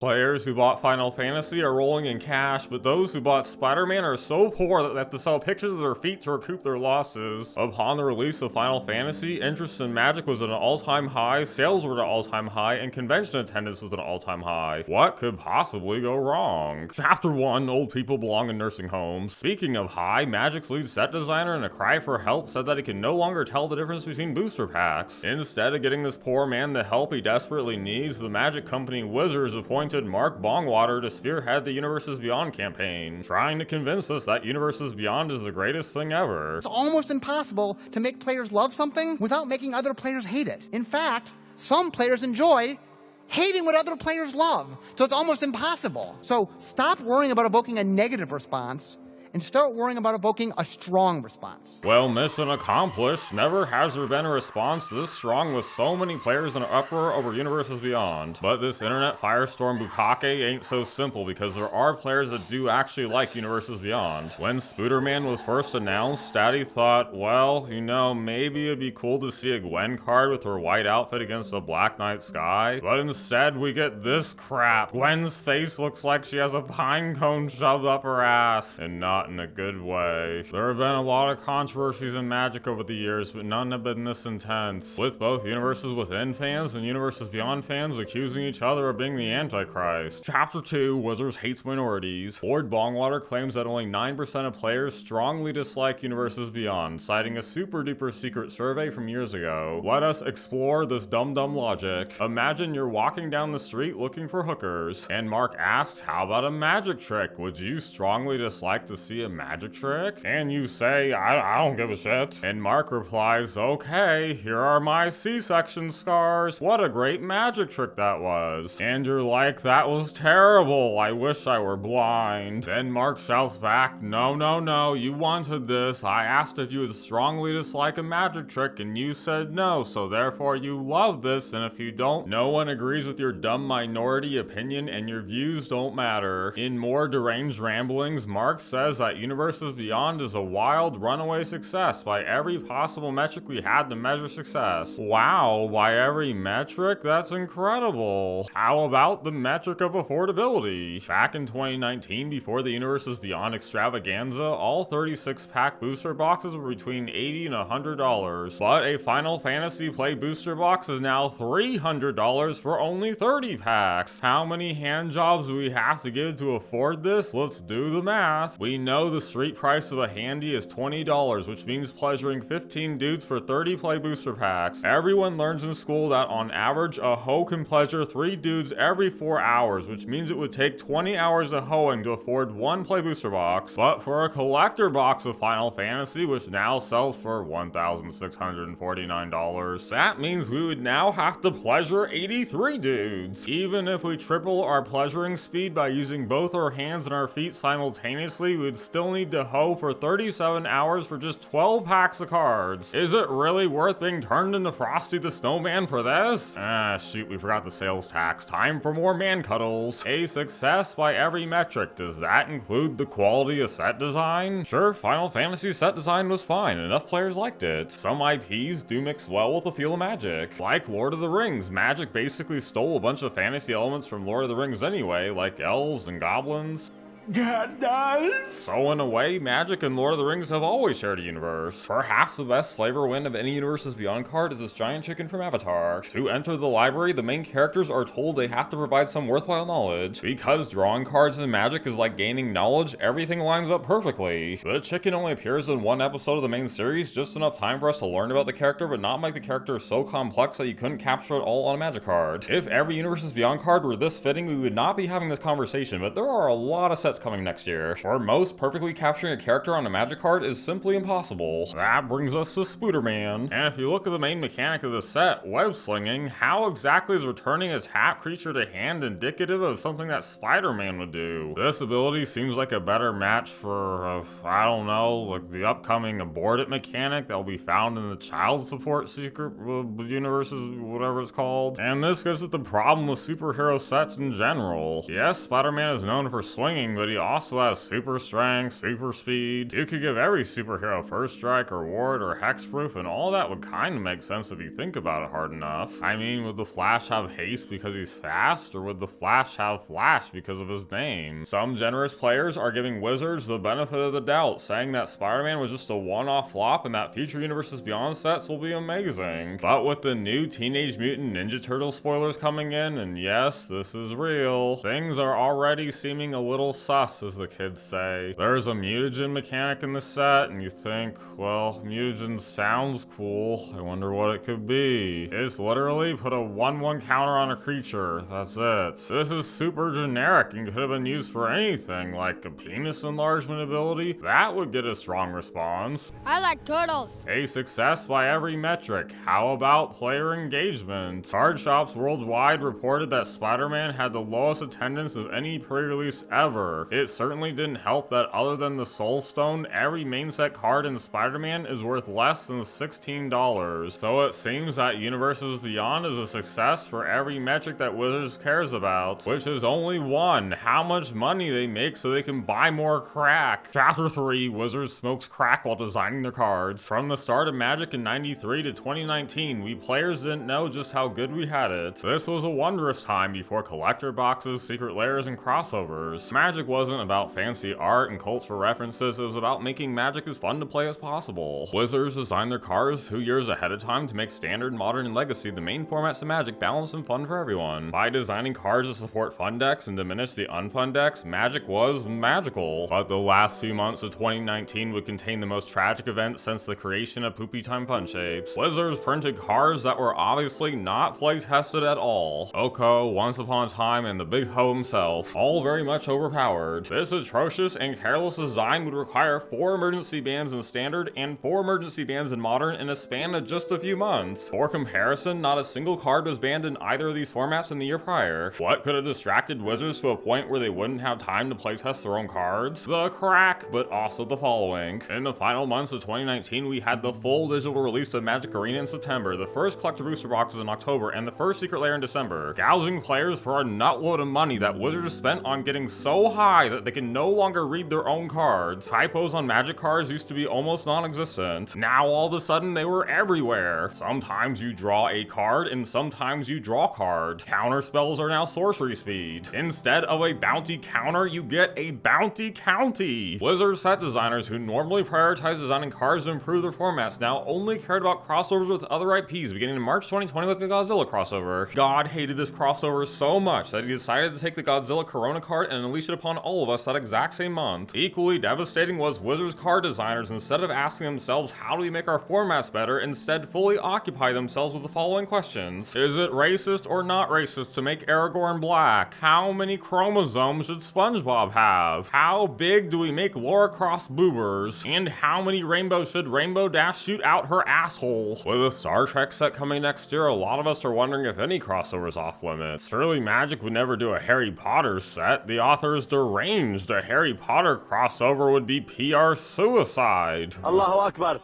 Players who bought Final Fantasy are rolling in cash, but those who bought Spider-Man are so poor that they have to sell pictures of their feet to recoup their losses. Upon the release of Final Fantasy, interest in Magic was at an all-time high, sales were at an all-time high, and convention attendance was at an all-time high. What could possibly go wrong? Chapter 1, Old People Belong in Nursing Homes. Speaking of high, Magic's lead set designer in a cry for help said that he can no longer tell the difference between booster packs. Instead of getting this poor man the help he desperately needs, the Magic company Wizards appointed Mark Bongwater to spearhead the Universes Beyond campaign, trying to convince us that Universes Beyond is the greatest thing ever. It's almost impossible to make players love something without making other players hate it. In fact, some players enjoy hating what other players love, so it's almost impossible. So stop worrying about evoking a negative response and start worrying about evoking a strong response. Well, mission accomplished. Never has there been a response this strong with so many players in an uproar over Universes Beyond. But this internet firestorm bukkake ain't so simple, because there are players that do actually like Universes Beyond. When Spooderman was first announced, Statty thought, well, you know, maybe it'd be cool to see a Gwen card with her white outfit against a black night sky. But instead, we get this crap. Gwen's face looks like she has a pine cone shoved up her ass, and not in a good way. There have been a lot of controversies in Magic over the years, but none have been this intense, with both Universes Within fans and Universes Beyond fans accusing each other of being the Antichrist. Chapter 2, Wizards Hates Minorities. Lord Bongwater claims that only 9% of players strongly dislike Universes Beyond, citing a super duper secret survey from years ago. Let us explore this dumb logic. Imagine you're walking down the street looking for hookers, and Mark asks, how about a magic trick? Would you strongly dislike to see a magic trick? And you say, I don't give a shit. And Mark replies, okay, here are my C-section scars. What a great magic trick that was. And you're like, that was terrible. I wish I were blind. Then Mark shouts back, no, you wanted this. I asked if you would strongly dislike a magic trick and you said no, so therefore you love this, and if you don't, no one agrees with your dumb minority opinion and your views don't matter. In more deranged ramblings, Mark says that Universes Beyond is a wild runaway success by every possible metric we had to measure success. Wow, by every metric? That's incredible. How about the metric of affordability? Back in 2019, before the Universes Beyond extravaganza, all 36-pack booster boxes were between $80 and $100, but a Final Fantasy Play booster box is now $300 for only 30 packs. How many hand jobs do we have to give to afford this? Let's do the math. We know the street price of a handy is $20, which means pleasuring 15 dudes for 30 play booster packs. Everyone learns in school that on average, a hoe can pleasure 3 dudes every 4 hours, which means it would take 20 hours of hoeing to afford 1 play booster box. But for a collector box of Final Fantasy, which now sells for $1,649, that means we would now have to pleasure 83 dudes. Even if we triple our pleasuring speed by using both our hands and our feet simultaneously, we would still need to hoe for 37 hours for just 12 packs of cards. Is it really worth being turned into Frosty the Snowman for this? Ah, shoot, we forgot the sales tax. Time for more man cuddles. A success by every metric. Does that include the quality of set design? Sure, Final Fantasy set design was fine. Enough players liked it. Some IPs do mix well with the feel of Magic. Like Lord of the Rings, Magic basically stole a bunch of fantasy elements from Lord of the Rings anyway, like elves and goblins. So in a way, Magic and Lord of the Rings have always shared a universe. Perhaps the best flavor win of any Universes Beyond card is this giant chicken from Avatar. To enter the library, the main characters are told they have to provide some worthwhile knowledge. Because drawing cards in Magic is like gaining knowledge, everything lines up perfectly. The chicken only appears in 1 episode of the main series, just enough time for us to learn about the character, but not make the character so complex that you couldn't capture it all on a Magic card. If every Universes Beyond card were this fitting, we would not be having this conversation, but there are a lot of sets coming next year. For most, perfectly capturing a character on a Magic card is simply impossible. That brings us to Spooderman. And if you look at the main mechanic of the set, web slinging, how exactly is returning a tap creature to hand indicative of something that Spider-Man would do? This ability seems like a better match for, I don't know, like the upcoming abort it mechanic that will be found in the child support secret universes, whatever it's called. And this gets at the problem with superhero sets in general. Yes, Spider-Man is known for swinging, but he also has super strength, super speed. You could give every superhero first strike or ward or hexproof, and all that would kind of make sense if you think about it hard enough. I mean, would the Flash have haste because he's fast, or would the Flash have flash because of his name? Some generous players are giving Wizards the benefit of the doubt, saying that Spider-Man was just a one-off flop and that future Universes Beyond sets will be amazing. But with the new Teenage Mutant Ninja Turtles spoilers coming in, and yes, this is real, things are already seeming a little sus, as the kids say. There's a mutagen mechanic in the set, and you think, well, mutagen sounds cool. I wonder what it could be. It's literally put a 1/1 counter on a creature. That's it. This is super generic and could have been used for anything, like a penis enlargement ability. That would get a strong response. I like turtles. A success by every metric. How about player engagement? Card shops worldwide reported that Spider-Man had the lowest attendance of any pre-release ever. It certainly didn't help that other than the Soul Stone, every main set card in Spider-Man is worth less than $16. So it seems that Universes Beyond is a success for every metric that Wizards cares about, which is only one: how much money they make so they can buy more crack. Chapter 3, Wizards smokes crack while designing their cards. From the start of Magic in '93 to 2019, we players didn't know just how good we had it. This was a wondrous time before collector boxes, secret layers, and crossovers. Magic wasn't about fancy art and cultural references, it was about making Magic as fun to play as possible. Wizards designed their cards 2 years ahead of time to make Standard, Modern, and Legacy the main formats of Magic balanced and fun for everyone. By designing cards to support fun decks and diminish the unfun decks, Magic was magical. But the last few months of 2019 would contain the most tragic event since the creation of Poopy Time Fun Shapes. Wizards printed cards that were obviously not play tested at all. Oko, Once Upon a Time, and the Big Ho himself, all very much overpowered. This atrocious and careless design would require 4 emergency bans in Standard and 4 emergency bans in Modern in a span of just a few months. For comparison, not a single card was banned in either of these formats in the year prior. What could have distracted Wizards to a point where they wouldn't have time to playtest their own cards? The crack, but also the following. In the final months of 2019, we had the full digital release of Magic Arena in September, the first collector booster boxes in October, and the first secret layer in December, gouging players for a nutload of money that Wizards spent on getting so high that they can no longer read their own cards. Typos on Magic cards used to be almost non-existent. Now all of a sudden they were everywhere. Sometimes you draw a card and sometimes you draw card. Counter spells are now sorcery speed. Instead of a bounty counter, you get a bounty county. Wizards set designers who normally prioritize designing cards to improve their formats now only cared about crossovers with other IPs, beginning in March 2020 with the Godzilla crossover. God hated this crossover so much that he decided to take the Godzilla Corona card and unleash it upon all of us that exact same month. Equally devastating was Wizards card designers, instead of asking themselves how do we make our formats better, instead fully occupy themselves with the following questions. Is it racist or not racist to make Aragorn black? How many chromosomes should SpongeBob have? How big do we make Laura Croft boobers? And how many rainbows should Rainbow Dash shoot out her asshole? With a Star Trek set coming next year, a lot of us are wondering if any crossovers off limits. Surely Magic would never do a Harry Potter set. The author is deranged. A Harry Potter crossover would be PR suicide. Allahu Akbar.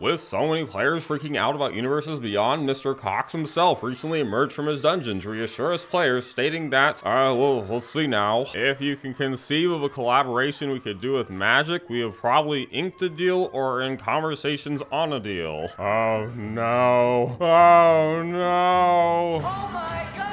With so many players freaking out about Universes Beyond, Mr. Cox himself recently emerged from his dungeon to reassure his players, stating that, well, let's see now. If you can conceive of a collaboration we could do with Magic, we have probably inked a deal or are in conversations on a deal. Oh no. Oh no. Oh my God!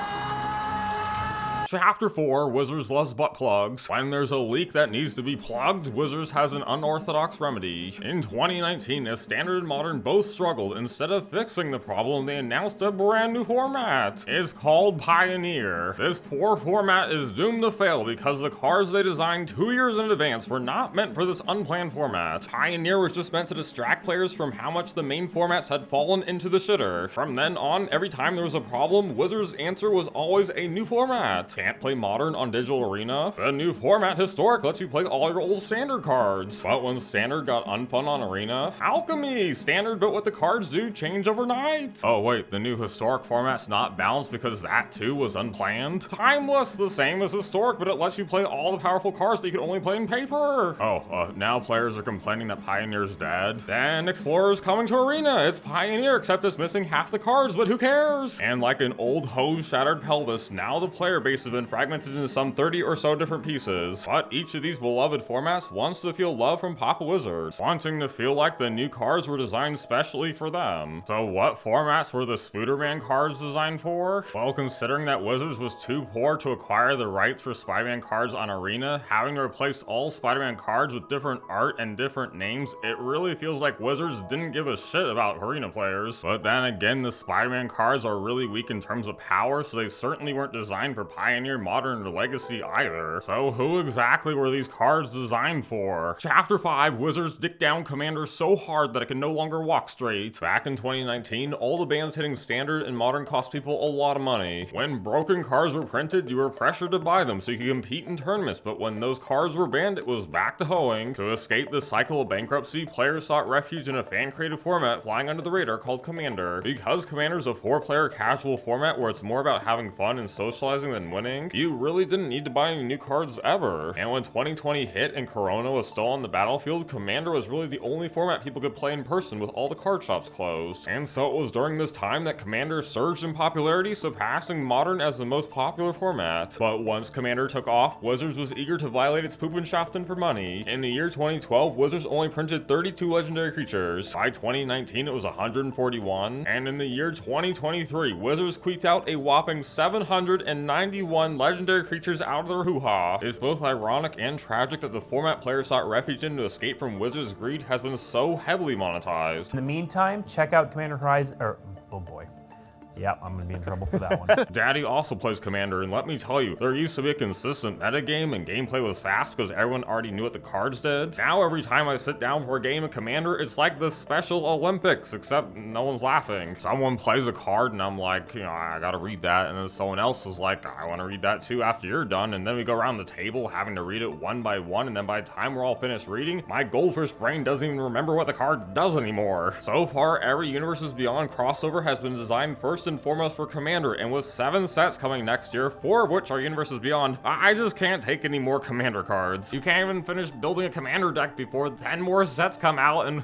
Chapter 4, Wizards loves butt plugs. When there's a leak that needs to be plugged, Wizards has an unorthodox remedy. In 2019, as Standard and Modern both struggled, instead of fixing the problem, they announced a brand new format. It's called Pioneer. This poor format is doomed to fail because the cards they designed 2 years in advance were not meant for this unplanned format. Pioneer was just meant to distract players from how much the main formats had fallen into the shitter. From then on, every time there was a problem, Wizards' answer was always a new format. can't play Modern on Digital Arena? The new format, Historic, lets you play all your old Standard cards. But when Standard got unfun on Arena, Alchemy! Standard built what the cards do change overnight! Oh wait, the new Historic format's not balanced because that too was unplanned? Timeless! The same as Historic, but it lets you play all the powerful cards that you can only play in paper! Oh, now players are complaining that Pioneer's dead. Then Explorer's coming to Arena! It's Pioneer, except it's missing half the cards, but who cares? And like an old hose shattered pelvis, now the player base has been fragmented into some 30 or so different pieces. But each of these beloved formats wants to feel love from Papa Wizards, wanting to feel like the new cards were designed specially for them. So what formats were the Spooderman cards designed for? Well, considering that Wizards was too poor to acquire the rights for Spider-Man cards on Arena, having to replace all Spider-Man cards with different art and different names, it really feels like Wizards didn't give a shit about Arena players. But then again, the Spider-Man cards are really weak in terms of power, so they certainly weren't designed for Pioneer, Modern, or Legacy either. So who exactly were these cards designed for? Chapter 5, Wizards dick down Commander so hard that it can no longer walk straight. Back in 2019, all the bans hitting Standard and Modern cost people a lot of money. When broken cards were printed, you were pressured to buy them so you could compete in tournaments, but when those cards were banned, it was back to hoeing. To escape the cycle of bankruptcy, players sought refuge in a fan-created format flying under the radar called Commander. Because Commander's a 4-player casual format where it's more about having fun and socializing than winning, you really didn't need to buy any new cards ever. And when 2020 hit and Corona was still on the battlefield, Commander was really the only format people could play in person with all the card shops closed. And so it was during this time that Commander surged in popularity, surpassing Modern as the most popular format. But once Commander took off, Wizards was eager to violate its Puppenschaften for money. In the year 2012, Wizards only printed 32 legendary creatures. By 2019, it was 141. And in the year 2023, Wizards squeaked out a whopping 791 legendary creatures out of their hoo-ha. It's both ironic and tragic that the format players sought refuge in to escape from Wizards' greed has been so heavily monetized. In the meantime, check out Commander Horizon, oh boy. Yep, I'm gonna be in trouble for that one. Daddy also plays Commander, and let me tell you, there used to be a consistent metagame and gameplay was fast because everyone already knew what the cards did. Now every time I sit down for a game of Commander, it's like the Special Olympics, except no one's laughing. Someone plays a card and I'm like, I gotta read that, and then someone else is like, I wanna read that too after you're done, and then we go around the table having to read it one by one, and then by the time we're all finished reading, my goldfish brain doesn't even remember what the card does anymore. So far, every Universes Beyond crossover has been designed first and foremost for Commander, and with 7 sets coming next year, 4 of which are Universes Beyond, I just can't take any more Commander cards. You can't even finish building a Commander deck before 10 more sets come out, and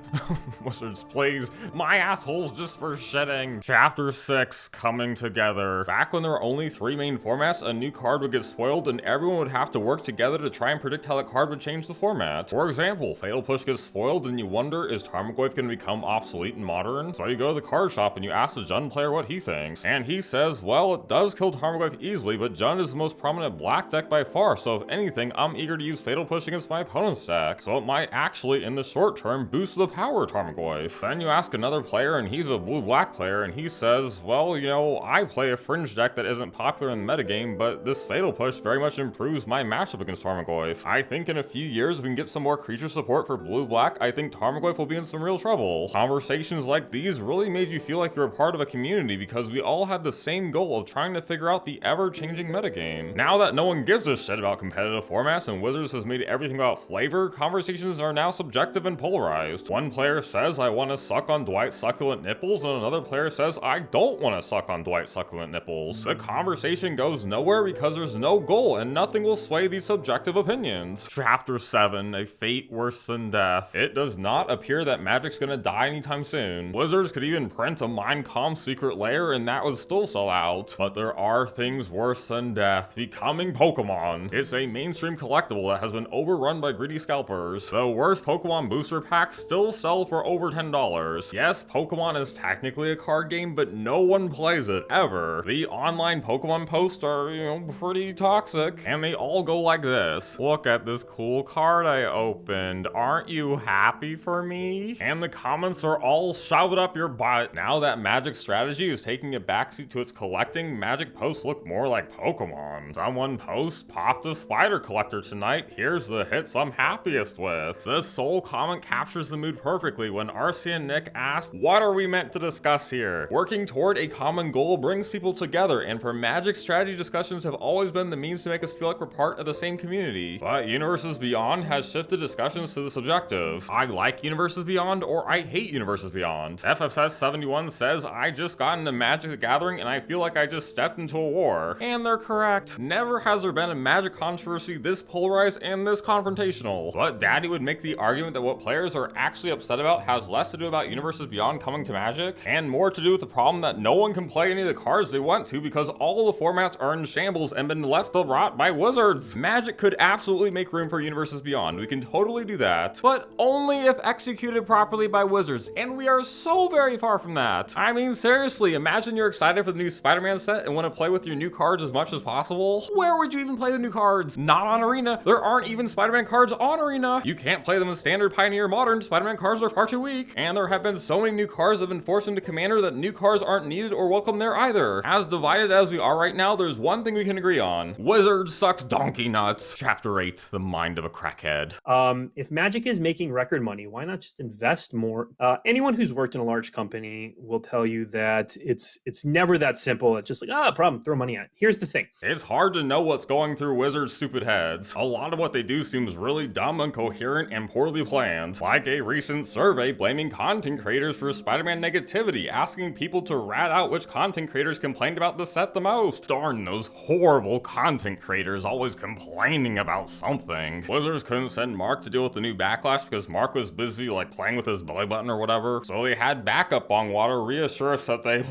Wizards, please, my asshole's just for shitting. Chapter 6, Coming Together. Back when there were only 3 main formats, a new card would get spoiled and everyone would have to work together to try and predict how that card would change the format. For example, Fatal Push gets spoiled and you wonder, is Tarmogoyf going to become obsolete in Modern? So you go to the card shop and you ask the Jund player what he thinks. And he says, well, it does kill Tarmogoyf easily, but Jund is the most prominent black deck by far, so if anything, I'm eager to use Fatal Push against my opponent's deck. So it might actually, in the short term, boost the power of Tarmogoyf. Then you ask another player, and he's a blue-black player, and he says, well, you know, I play a fringe deck that isn't popular in the metagame, but this Fatal Push very much improves my matchup against Tarmogoyf. I think in a few years, if we can get some more creature support for blue-black, I think Tarmogoyf will be in some real trouble. Conversations like these really made you feel like you're a part of a community because we all had the same goal of trying to figure out the ever-changing metagame. Now that no one gives a shit about competitive formats and Wizards has made everything about flavor, conversations are now subjective and polarized. One player says, I want to suck on Dwight's succulent nipples, and another player says, I don't want to suck on Dwight's succulent nipples. The conversation goes nowhere because there's no goal, and nothing will sway these subjective opinions. Chapter 7, A Fate Worse Than Death. It does not appear that Magic's gonna die anytime soon. Wizards could even print a Mindcom secret lair and that would still sell out. But there are things worse than death. Becoming Pokemon. It's a mainstream collectible that has been overrun by greedy scalpers. The worst Pokemon booster packs still sell for over $10. Yes, Pokemon is technically a card game, but no one plays it, ever. The online Pokemon posts are, pretty toxic. And they all go like this. Look at this cool card I opened. Aren't you happy for me? And the comments are all shove it up your butt. Now that Magic strategy is taking taking a backseat to its collecting, Magic posts look more like Pokemon. Someone posts, "Pop the spider collector tonight, here's the hits I'm happiest with." This sole comment captures the mood perfectly when RCN Nick asked, "What are we meant to discuss here?" Working toward a common goal brings people together, and for Magic, strategy discussions have always been the means to make us feel like we're part of the same community. But Universes Beyond has shifted discussions to the subjective. I like Universes Beyond, or I hate Universes Beyond. FFS71 says, "I just got into Magic the Gathering and I feel like I just stepped into a war." And they're correct. Never has there been a Magic controversy this polarized and this confrontational. But Daddy would make the argument that what players are actually upset about has less to do about Universes Beyond coming to Magic, and more to do with the problem that no one can play any of the cards they want to because all of the formats are in shambles and been left to rot by Wizards. Magic could absolutely make room for Universes Beyond. We can totally do that, but only if executed properly by Wizards, and we are so very far from that. I mean, seriously, imagine you're excited for the new Spider-Man set and want to play with your new cards as much as possible. Where would you even play the new cards? Not on Arena. There aren't even Spider-Man cards on Arena. You can't play them in Standard, Pioneer, Modern. Spider-Man cards are far too weak. And there have been so many new cards that have been forced into Commander that new cards aren't needed or welcome there either. As divided as we are right now, there's one thing we can agree on. Wizards sucks donkey nuts. Chapter 8, The Mind of a Crackhead. If Magic is making record money, why not just invest more? Anyone who's worked in a large company will tell you that it's never that simple. It's just like, problem, throw money at it. Here's the thing. It's hard to know what's going through Wizards' stupid heads. A lot of what they do seems really dumb, incoherent, and poorly planned. Like a recent survey blaming content creators for Spider-Man negativity, asking people to rat out which content creators complained about the set the most. Darn those horrible content creators always complaining about something. Wizards couldn't send Mark to deal with the new backlash because Mark was busy like playing with his belly button or whatever, so they had backup Bongwater reassure us that they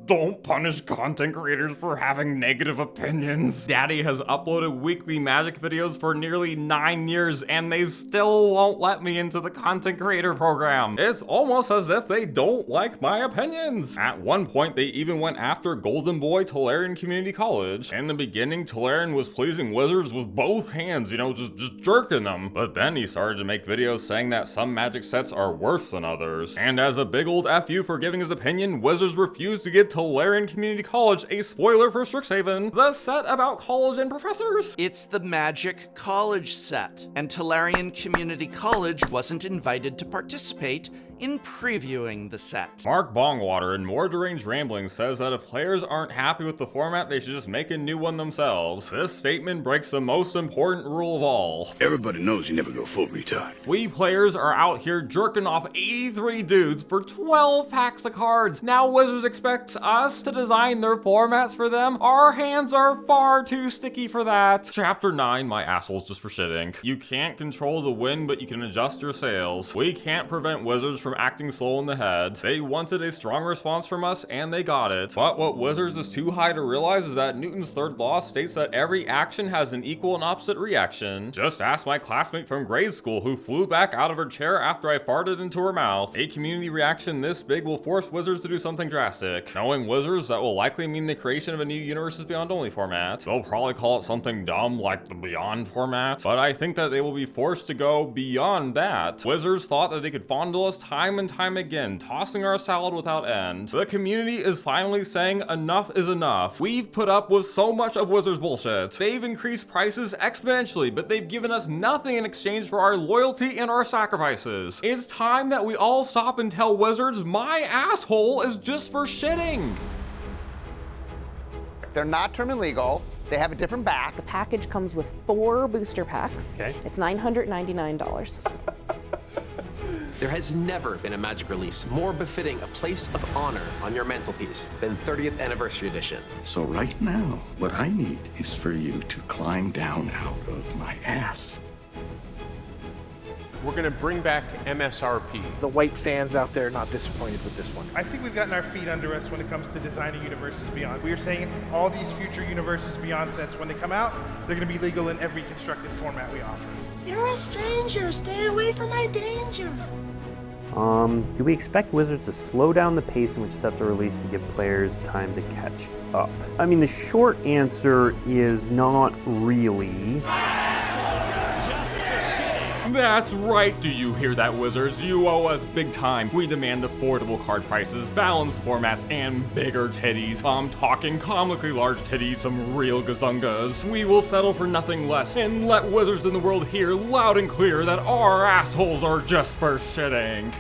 don't punish content creators for having negative opinions. Daddy has uploaded weekly Magic videos for nearly 9 years and they still won't let me into the content creator program. It's almost as if they don't like my opinions. At one point they even went after Golden Boy Tolarian Community College. In the beginning, Tolarian was pleasing Wizards with both hands, you know, just jerking them. But then he started to make videos saying that some Magic sets are worse than others. And as a big old FU for giving his opinion, Wizards refused to give Tolarian Community College a spoiler for Strixhaven, the set about college and professors. It's the Magic College set, and Tolarian Community College wasn't invited to participate in previewing the set. Mark Bongwater, in More Deranged Rambling, says that if players aren't happy with the format, they should just make a new one themselves. This statement breaks the most important rule of all. Everybody knows you never go full retard. We players are out here jerking off 83 dudes for 12 packs of cards. Now Wizards expects us to design their formats for them? Our hands are far too sticky for that. Chapter 9, My Asshole's Just for Shitting. You can't control the wind, but you can adjust your sails. We can't prevent Wizards from acting slow in the head. They wanted a strong response from us, and they got it. But what Wizards is too high to realize is that Newton's third law states that every action has an equal and opposite reaction. Just ask my classmate from grade school who flew back out of her chair after I farted into her mouth. A community reaction this big will force Wizards to do something drastic. Knowing Wizards, that will likely mean the creation of a new Universes Beyond only format. They'll probably call it something dumb like the Beyond format, but I think that they will be forced to go beyond that. Wizards thought that they could fondle us time and time again, tossing our salad without end. The community is finally saying enough is enough. We've put up with so much of Wizards bullshit. They've increased prices exponentially, but they've given us nothing in exchange for our loyalty and our sacrifices. It's time that we all stop and tell Wizards my asshole is just for shitting. They're not term and legal. They have a different back. The package comes with 4 booster packs. Okay. It's $999. There has never been a Magic release more befitting a place of honor on your mantelpiece than 30th Anniversary Edition. So right now, what I need is for you to climb down out of my ass. We're going to bring back MSRP. The white fans out there are not disappointed with this one. I think we've gotten our feet under us when it comes to designing Universes Beyond. We are saying all these future Universes Beyond sets, when they come out, they're going to be legal in every constructed format we offer. You're a stranger. Stay away from my danger. Do we expect Wizards to slow down the pace in which sets are released to give players time to catch up? I mean, the short answer is not really. That's right, do you hear that, Wizards? You owe us big time. We demand affordable card prices, balanced formats, and bigger titties. I'm talking comically large titties, some real gazungas. We will settle for nothing less, and let Wizards in the world hear loud and clear that our assholes are just for shitting.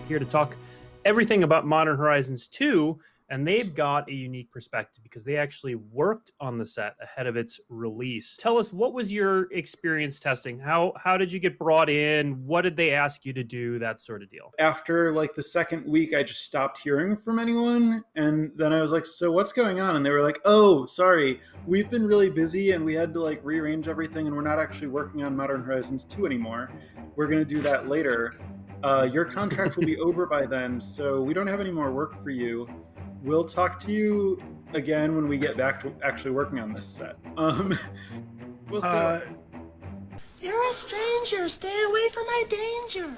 Here to talk everything about Modern Horizons 2, and they've got a unique perspective because they actually worked on the set ahead of its release. Tell us, what was your experience testing? How did you get brought in? What did they ask you to do? That sort of deal. After like the second week, I just stopped hearing from anyone. And then I was like, so what's going on? And they were like, oh, sorry, we've been really busy and we had to like rearrange everything and we're not actually working on Modern Horizons 2 anymore. We're going to do that later. Your contract will be over by then, so we don't have any more work for you. We'll talk to you again when we get back to actually working on this set. We'll see. You're a stranger. Stay away from my danger.